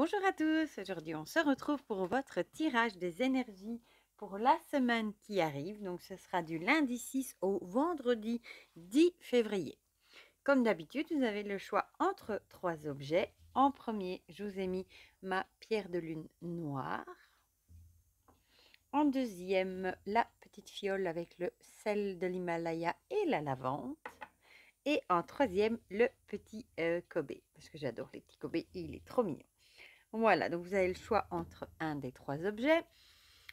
Bonjour à tous, aujourd'hui on se retrouve pour votre tirage des énergies pour la semaine qui arrive. Donc ce sera du lundi 6 au vendredi 10 février. Comme d'habitude, vous avez le choix entre trois objets. En premier, je vous ai mis ma pierre de lune noire. En deuxième, la petite fiole avec le sel de l'Himalaya et la lavande. Et en troisième, le petit Kobe, parce que j'adore les petits Kobe, il est trop mignon. Voilà, donc vous avez le choix entre un des trois objets.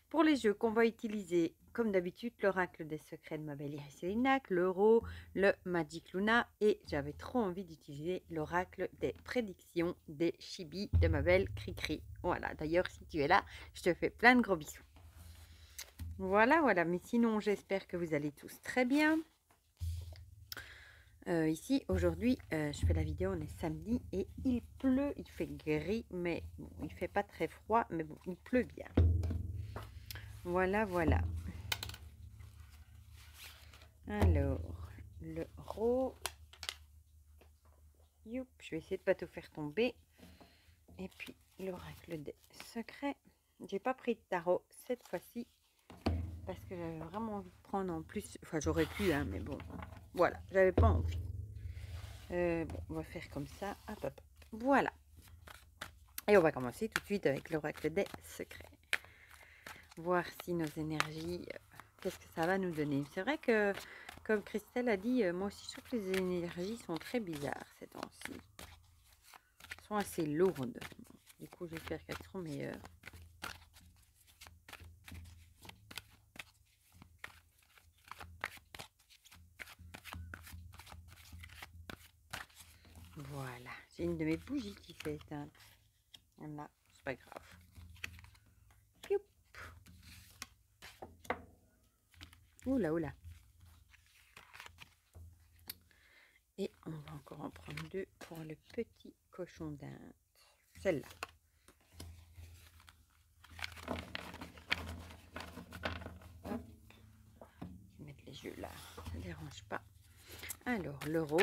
Pour les jeux qu'on va utiliser, comme d'habitude, l'oracle des secrets de ma belle Iris Célinac, l'euro, le Magic Luna, et j'avais trop envie d'utiliser l'oracle des prédictions des chibis de ma belle Cricri. Voilà, d'ailleurs, si tu es là, je te fais plein de gros bisous. Voilà, mais sinon, j'espère que vous allez tous très bien. Ici, aujourd'hui, je fais la vidéo, on est samedi et il pleut, il fait gris, mais bon, il fait pas très froid, mais bon, il pleut bien. Voilà. Alors, le ro. Youp, je vais essayer de pas tout faire tomber. Et puis, l'oracle des secrets. J'ai pas pris de tarot cette fois-ci parce que j'avais vraiment envie de prendre en plus. Enfin, j'aurais pu, hein, mais bon, voilà, j'avais pas envie. Bon, on va faire comme ça. Hop. Voilà. Et on va commencer tout de suite avec l'oracle des secrets. Voir si nos énergies, qu'est-ce que ça va nous donner. C'est vrai que, comme Christelle a dit, moi aussi je trouve que les énergies sont très bizarres ces temps-ci. Elles sont assez lourdes. Bon, du coup, j'espère qu'elles seront meilleures. Voilà, j'ai une de mes bougies qui s'est éteinte. Voilà, c'est pas grave. Youp. Oula. Et on va encore en prendre deux pour le petit cochon d'Inde. Celle-là. Hop. Je vais mettre les jeux là, ça ne dérange pas. Alors, l'euro.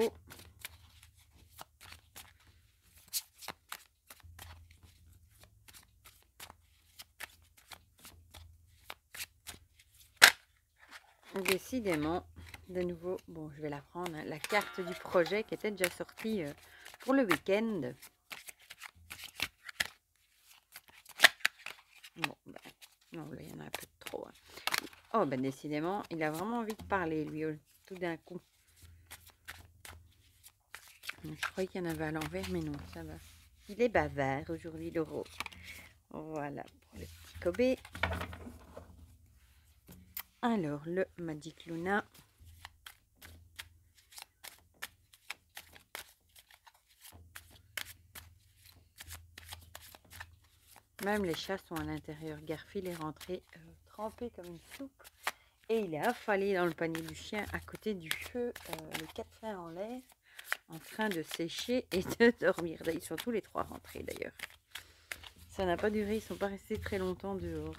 Décidément, de nouveau, bon, je vais la prendre, hein, la carte du projet qui était déjà sortie pour le week-end. Bon, non, là, il y en a un peu trop. Hein. Oh, décidément, il a vraiment envie de parler, lui, tout d'un coup. Je croyais qu'il y en avait à l'envers, mais non, ça va. Il est bavard aujourd'hui, l'euro. Voilà, pour le petit Kobe. Alors, le Magic Luna. Même les chats sont à l'intérieur. Garfield est rentré trempé comme une soupe. Et il est affalé dans le panier du chien à côté du feu, les quatre freins en l'air, en train de sécher et de dormir. Ils sont tous les trois rentrés d'ailleurs. Ça n'a pas duré, ils ne sont pas restés très longtemps dehors.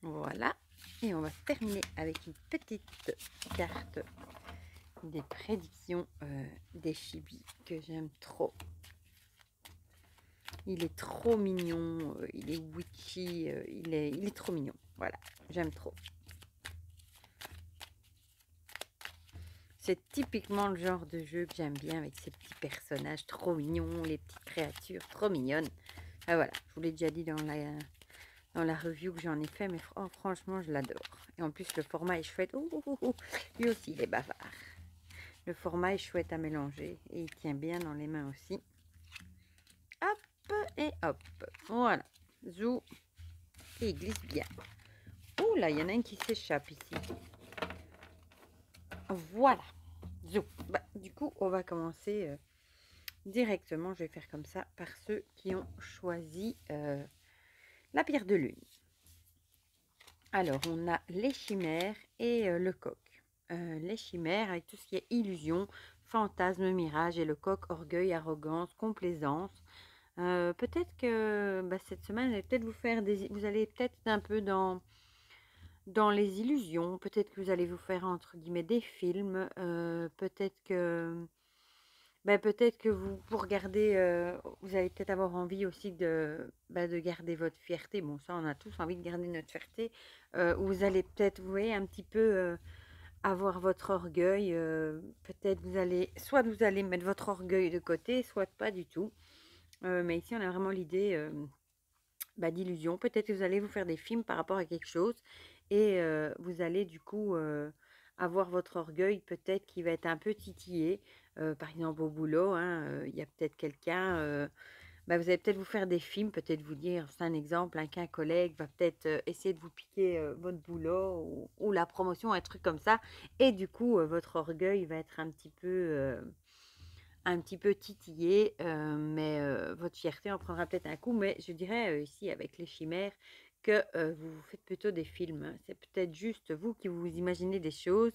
Voilà. Et on va terminer avec une petite carte des prédictions des chibis que j'aime trop. Il est trop mignon, il est witchy, il est trop mignon. Voilà, j'aime trop. C'est typiquement le genre de jeu que j'aime bien avec ces petits personnages trop mignons, les petites créatures trop mignonnes. Ah, voilà, je vous l'ai déjà dit dans la review que j'en ai fait, mais franchement, je l'adore. Et en plus, le format est chouette. Lui aussi, il est bavard. Le format est chouette à mélanger et il tient bien dans les mains aussi. Hop et hop. Voilà. Zou. Et il glisse bien. Ouh là, il y en a un qui s'échappe ici. Voilà. Zou. Du coup, on va commencer directement. Je vais faire comme ça par ceux qui ont choisi la pierre de lune. Alors, on a les chimères et le coq. Les chimères avec tout ce qui est illusion, fantasme, mirage, et le coq, orgueil, arrogance, complaisance. Peut-être que cette semaine, vous allez peut-être un peu dans les illusions. Peut-être que vous allez vous faire entre guillemets des films. Peut-être que Ben, peut-être que vous, pour garder, vous allez peut-être avoir envie aussi de garder votre fierté. Bon, ça, on a tous envie de garder notre fierté. Ou vous allez peut-être, vous voyez, un petit peu avoir votre orgueil. Peut-être soit vous allez mettre votre orgueil de côté, soit pas du tout. Mais ici, on a vraiment l'idée d'illusion. Peut-être que vous allez vous faire des films par rapport à quelque chose et vous allez du coup avoir votre orgueil peut-être qui va être un peu titillé. Par exemple au boulot, hein, il y a peut-être quelqu'un, vous allez peut-être vous faire des films, peut-être vous dire, c'est un exemple, hein, qu'un collègue va peut-être essayer de vous piquer votre boulot ou la promotion, un truc comme ça. Et du coup, votre orgueil va être un petit peu titillé, mais votre fierté en prendra peut-être un coup. Mais je dirais ici, avec les chimères, que vous faites plutôt des films, hein. C'est peut-être juste vous qui vous imaginez des choses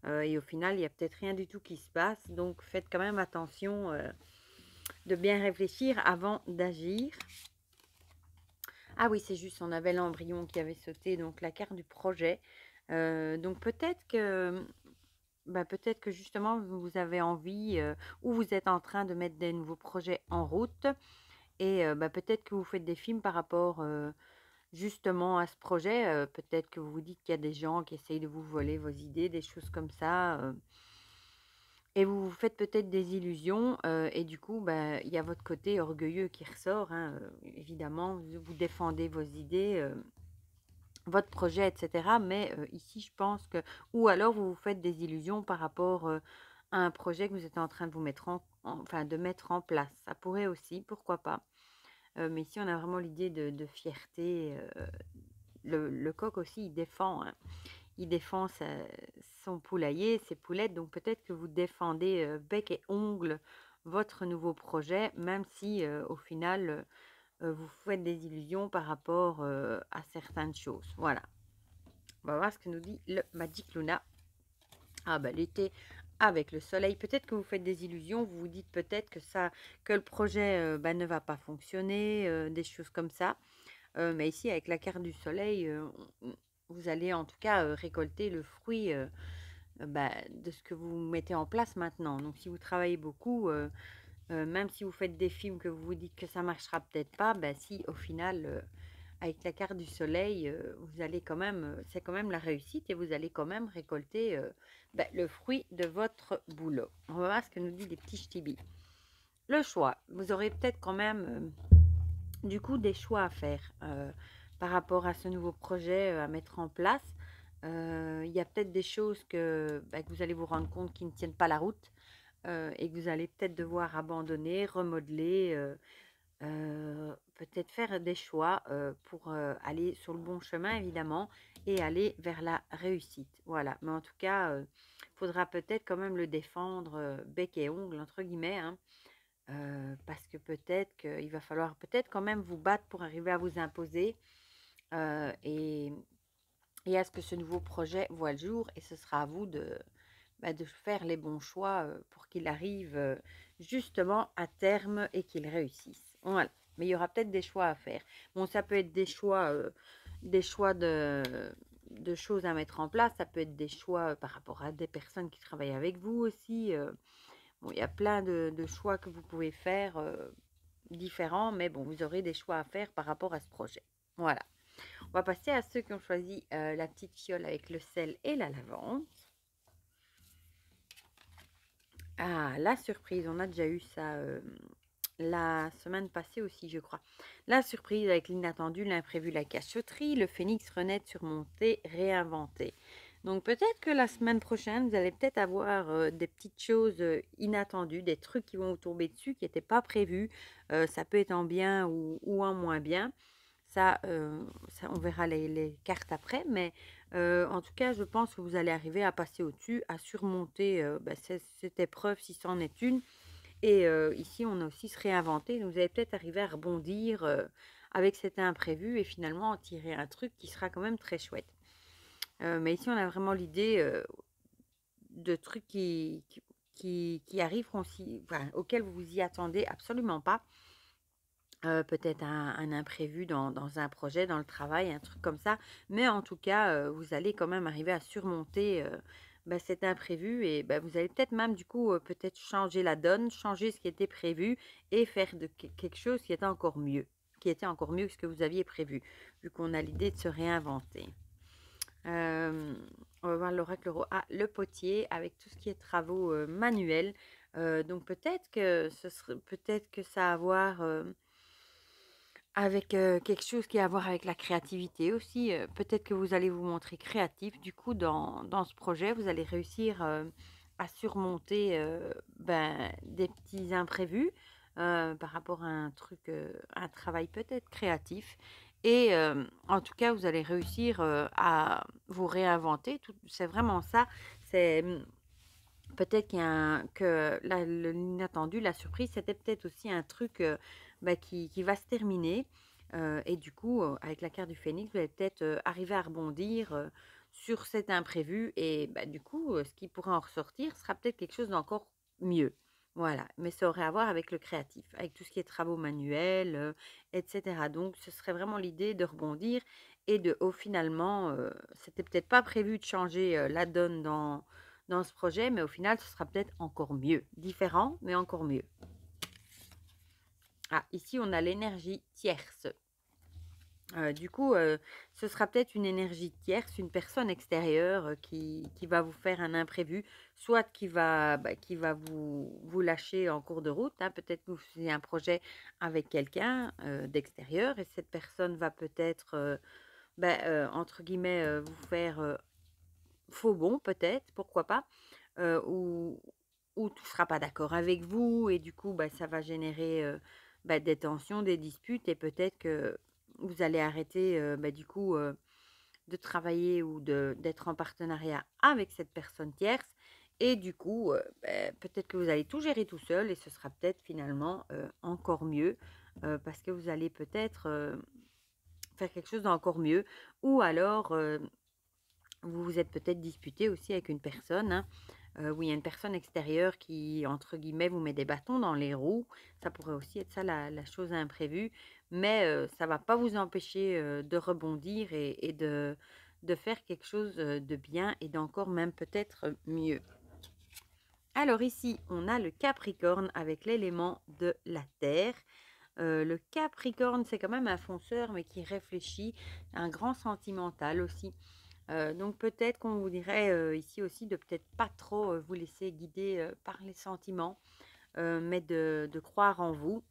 et au final, il n'y a peut-être rien du tout qui se passe. Donc, faites quand même attention de bien réfléchir avant d'agir. Ah oui, c'est juste, on avait l'embryon qui avait sauté, donc la carte du projet. Donc, peut-être que justement, vous avez envie ou vous êtes en train de mettre des nouveaux projets en route et peut-être que vous faites des films par rapport justement à ce projet. Peut-être que vous vous dites qu'il y a des gens qui essayent de vous voler vos idées, des choses comme ça. Et vous vous faites peut-être des illusions et du coup, il y a votre côté orgueilleux qui ressort, hein, évidemment, vous défendez vos idées. Votre projet, etc. Mais ici, je pense que... Ou alors, vous vous faites des illusions par rapport à un projet que vous êtes en train de vous mettre enfin, de mettre en place. Ça pourrait aussi, pourquoi pas. Mais ici, on a vraiment l'idée de fierté. Le coq aussi, il défend, hein. Il défend son poulailler, ses poulettes. Donc, peut-être que vous défendez bec et ongle votre nouveau projet, même si au final vous faites des illusions par rapport à certaines choses. Voilà. On va voir ce que nous dit le Magic Luna. Ah l'été avec le soleil. Peut-être que vous faites des illusions. Vous vous dites peut-être que le projet ne va pas fonctionner, des choses comme ça. Mais ici, avec la carte du soleil, vous allez en tout cas récolter le fruit de ce que vous mettez en place maintenant. Donc, si vous travaillez beaucoup, même si vous faites des films que vous vous dites que ça marchera peut-être pas, si au final, avec la carte du soleil, vous allez quand même, c'est quand même la réussite et vous allez quand même récolter le fruit de votre boulot. On va voir ce que nous dit les petits ch'tibis. Le choix, vous aurez peut-être quand même du coup des choix à faire par rapport à ce nouveau projet à mettre en place. Il y a peut-être des choses que vous allez vous rendre compte qui ne tiennent pas la route et que vous allez peut-être devoir abandonner, remodeler, peut-être faire des choix pour aller sur le bon chemin, évidemment, et aller vers la réussite. Voilà. Mais en tout cas, il faudra peut-être quand même le défendre bec et ongle, entre guillemets, hein, parce que peut-être qu'il va falloir peut-être quand même vous battre pour arriver à vous imposer et à ce que ce nouveau projet voit le jour. Et ce sera à vous de faire les bons choix pour qu'il arrive justement à terme et qu'il réussisse. Voilà. Mais il y aura peut-être des choix à faire. Bon, ça peut être des choix de choses à mettre en place. Ça peut être des choix par rapport à des personnes qui travaillent avec vous aussi. Bon, il y a plein de choix que vous pouvez faire différents, mais bon, vous aurez des choix à faire par rapport à ce projet. Voilà. On va passer à ceux qui ont choisi la petite fiole avec le sel et la lavande. Ah, la surprise, on a déjà eu ça la semaine passée aussi, je crois. La surprise avec l'inattendu, l'imprévu, la cachotterie, le phénix renaître, surmonté, réinventé. Donc peut-être que la semaine prochaine, vous allez peut-être avoir des petites choses inattendues, des trucs qui vont vous tomber dessus, qui n'étaient pas prévus. Ça peut être en bien ou en moins bien. Ça, on verra les cartes après, mais en tout cas, je pense que vous allez arriver à passer au-dessus, à surmonter cette épreuve si c'en est une. Et ici, on a aussi se réinventer. Donc, vous allez peut-être arriver à rebondir avec cet imprévu et finalement en tirer un truc qui sera quand même très chouette. Mais ici, on a vraiment l'idée de trucs qui arriveront auxquels vous vous y attendez absolument pas. Peut-être un imprévu dans un projet, dans le travail, un truc comme ça. Mais en tout cas, vous allez quand même arriver à surmonter cet imprévu et vous allez peut-être même du coup, peut-être changer la donne, changer ce qui était prévu et faire de quelque chose qui était encore mieux que ce que vous aviez prévu, vu qu'on a l'idée de se réinventer. On va voir l'oracle le potier avec tout ce qui est travaux manuels. Donc peut-être que ça a à voir avec quelque chose qui a à voir avec la créativité aussi. Peut-être que vous allez vous montrer créatif. Du coup, dans ce projet, vous allez réussir à surmonter des petits imprévus par rapport à un travail peut-être créatif. Et en tout cas, vous allez réussir à vous réinventer. C'est vraiment ça. C'est peut-être que l'inattendu, la surprise, c'était peut-être aussi un truc qui va se terminer. Et du coup, avec la carte du phénix, vous allez peut-être arriver à rebondir sur cet imprévu. Et du coup, ce qui pourra en ressortir sera peut-être quelque chose d'encore mieux. Voilà, mais ça aurait à voir avec le créatif, avec tout ce qui est travaux manuels, etc. Donc, ce serait vraiment l'idée de rebondir et finalement, c'était peut-être pas prévu de changer la donne dans ce projet, mais au final, ce sera peut-être encore mieux. Différent, mais encore mieux. Ah, ici, on a l'énergie tierce. Du coup, ce sera peut-être une énergie tierce, une personne extérieure qui va vous faire un imprévu, soit qui va vous lâcher en cours de route, hein. Peut-être que vous faisiez un projet avec quelqu'un d'extérieur et cette personne va peut-être, entre guillemets, vous faire faux bon, peut-être, pourquoi pas, ou tout ne sera pas d'accord avec vous et du coup, ça va générer des tensions, des disputes et peut-être que vous allez arrêter du coup de travailler ou d'être en partenariat avec cette personne tierce et du coup, peut-être que vous allez tout gérer tout seul et ce sera peut-être finalement encore mieux parce que vous allez peut-être faire quelque chose d'encore mieux ou alors vous vous êtes peut-être disputé aussi avec une personne, hein, où il y a une personne extérieure qui, entre guillemets, vous met des bâtons dans les roues. Ça pourrait aussi être ça la chose imprévue, mais ça va pas vous empêcher de rebondir et de faire quelque chose de bien et d'encore même peut-être mieux. Alors ici, on a le Capricorne avec l'élément de la terre. Le Capricorne, c'est quand même un fonceur, mais qui réfléchit, un grand sentimental aussi. Donc peut-être qu'on vous dirait ici aussi de peut-être pas trop vous laisser guider par les sentiments, mais de croire en vous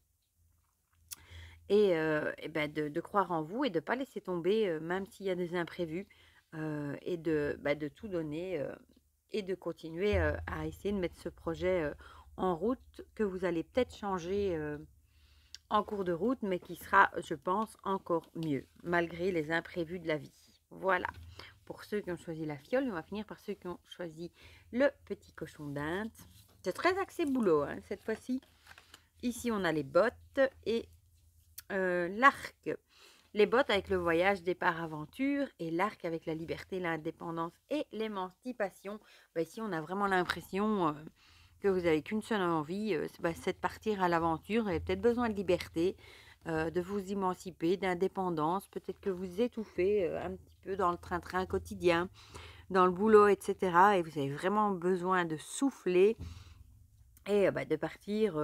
de croire en vous et de ne pas laisser tomber même s'il y a des imprévus et de tout donner et de continuer à essayer de mettre ce projet en route que vous allez peut-être changer en cours de route, mais qui sera, je pense, encore mieux, malgré les imprévus de la vie. Voilà, pour ceux qui ont choisi la fiole, on va finir par ceux qui ont choisi le petit cochon d'Inde. C'est très axé boulot, hein, cette fois-ci. Ici, on a les bottes et l'arc. Les bottes avec le voyage, départ, aventure, et l'arc avec la liberté, l'indépendance et l'émancipation. Ici, on a vraiment l'impression que vous n'avez qu'une seule envie, c'est de partir à l'aventure. Vous avez peut-être besoin de liberté, de vous émanciper, d'indépendance. Peut-être que vous étouffez un petit peu dans le train-train quotidien, dans le boulot, etc. Et vous avez vraiment besoin de souffler et de partir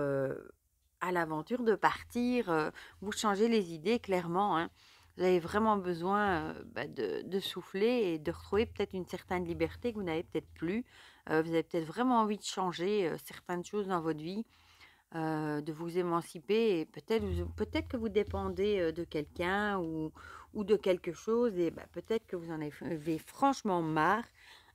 à l'aventure, de partir, vous changez les idées clairement, hein. Vous avez vraiment besoin de souffler et de retrouver peut-être une certaine liberté que vous n'avez peut-être plus. Vous avez peut-être vraiment envie de changer certaines choses dans votre vie, de vous émanciper et peut-être que vous dépendez de quelqu'un ou de quelque chose et peut-être que vous en avez franchement marre.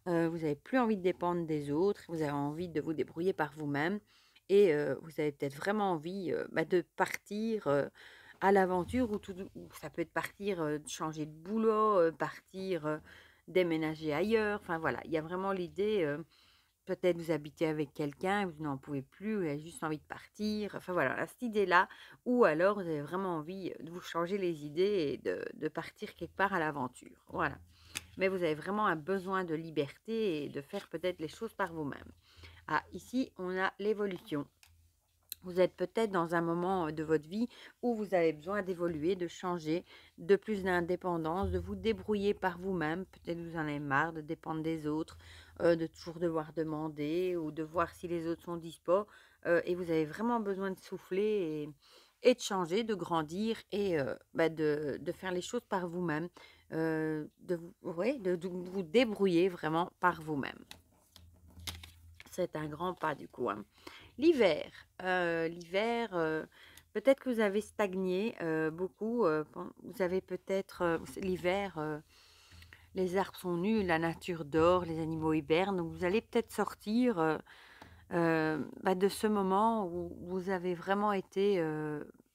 Vous n'avez plus envie de dépendre des autres, vous avez envie de vous débrouiller par vous-même et vous avez peut-être vraiment envie de partir à l'aventure ou ça peut être partir, de changer de boulot, partir déménager ailleurs. Enfin voilà, il y a vraiment l'idée, peut-être vous habitez avec quelqu'un, vous n'en pouvez plus, vous avez juste envie de partir. Enfin voilà, cette idée-là. Ou alors vous avez vraiment envie de vous changer les idées et de partir quelque part à l'aventure. Voilà. Mais vous avez vraiment un besoin de liberté et de faire peut-être les choses par vous-même. Ah, ici, on a l'évolution. Vous êtes peut-être dans un moment de votre vie où vous avez besoin d'évoluer, de changer, de plus d'indépendance, de vous débrouiller par vous-même. Peut-être vous en avez marre de dépendre des autres, de toujours devoir demander ou de voir si les autres sont dispo. Et vous avez vraiment besoin de souffler et de changer, de grandir et de faire les choses par vous-même, ouais, de vous débrouiller vraiment par vous-même. C'est un grand pas du coup, hein. L'hiver, peut-être que vous avez stagné beaucoup. Vous avez peut-être l'hiver, les arbres sont nus, la nature dort, les animaux hibernent. Donc vous allez peut-être sortir de ce moment où vous avez vraiment été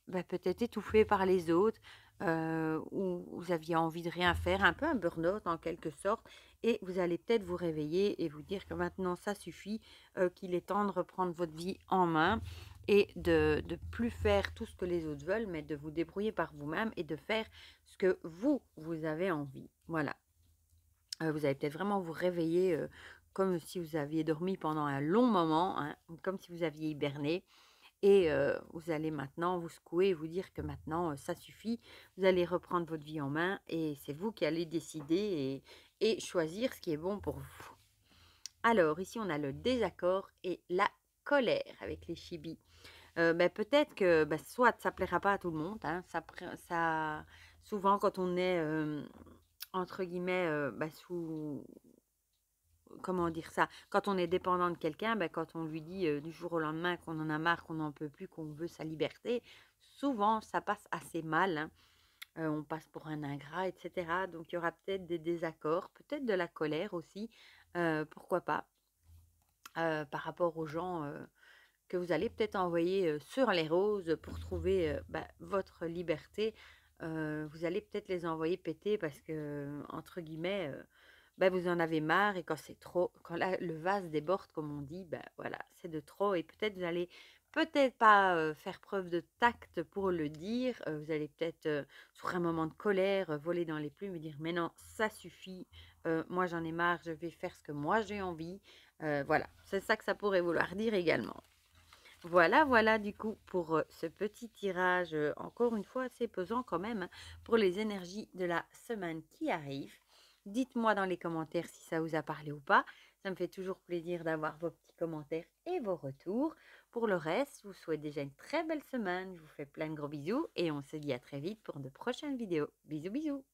peut-être étouffé par les autres, où vous aviez envie de rien faire, un peu un burn-out en quelque sorte, et vous allez peut-être vous réveiller et vous dire que maintenant ça suffit, qu'il est temps de reprendre votre vie en main et de plus faire tout ce que les autres veulent, mais de vous débrouiller par vous-même et de faire ce que vous avez envie. Voilà. Vous allez peut-être vraiment vous réveiller, comme si vous aviez dormi pendant un long moment, hein, comme si vous aviez hiberné et vous allez maintenant vous secouer et vous dire que maintenant, ça suffit. Vous allez reprendre votre vie en main et c'est vous qui allez décider et choisir ce qui est bon pour vous. Alors ici, on a le désaccord et la colère avec les chibis. Peut-être que, soit ça plaira pas à tout le monde, hein, ça souvent quand on est, entre guillemets, sous comment dire ça? Quand on est dépendant de quelqu'un, quand on lui dit, du jour au lendemain qu'on en a marre, qu'on n'en peut plus, qu'on veut sa liberté, souvent ça passe assez mal, hein. On passe pour un ingrat et cetera. Donc il y aura peut-être des désaccords, peut-être de la colère aussi, pourquoi pas, par rapport aux gens, que vous allez peut-être envoyer, sur les roses pour trouver, votre liberté. Vous allez peut-être les envoyer péter parce que, entre guillemets, vous en avez marre et quand c'est trop, quand le vase déborde comme on dit, voilà, c'est de trop et peut-être vous allez peut-être pas, faire preuve de tact pour le dire. Vous allez peut-être, sur un moment de colère, voler dans les plumes et dire: «Mais non, ça suffit, moi j'en ai marre, je vais faire ce que moi j'ai envie». Voilà, c'est ça que ça pourrait vouloir dire également. Voilà, voilà du coup pour ce petit tirage, encore une fois assez pesant quand même, hein, pour les énergies de la semaine qui arrive. Dites-moi dans les commentaires si ça vous a parlé ou pas. Ça me fait toujours plaisir d'avoir vos petits commentaires et vos retours. Pour le reste, je vous souhaite déjà une très belle semaine. Je vous fais plein de gros bisous et on se dit à très vite pour de prochaines vidéos. Bisous, bisous.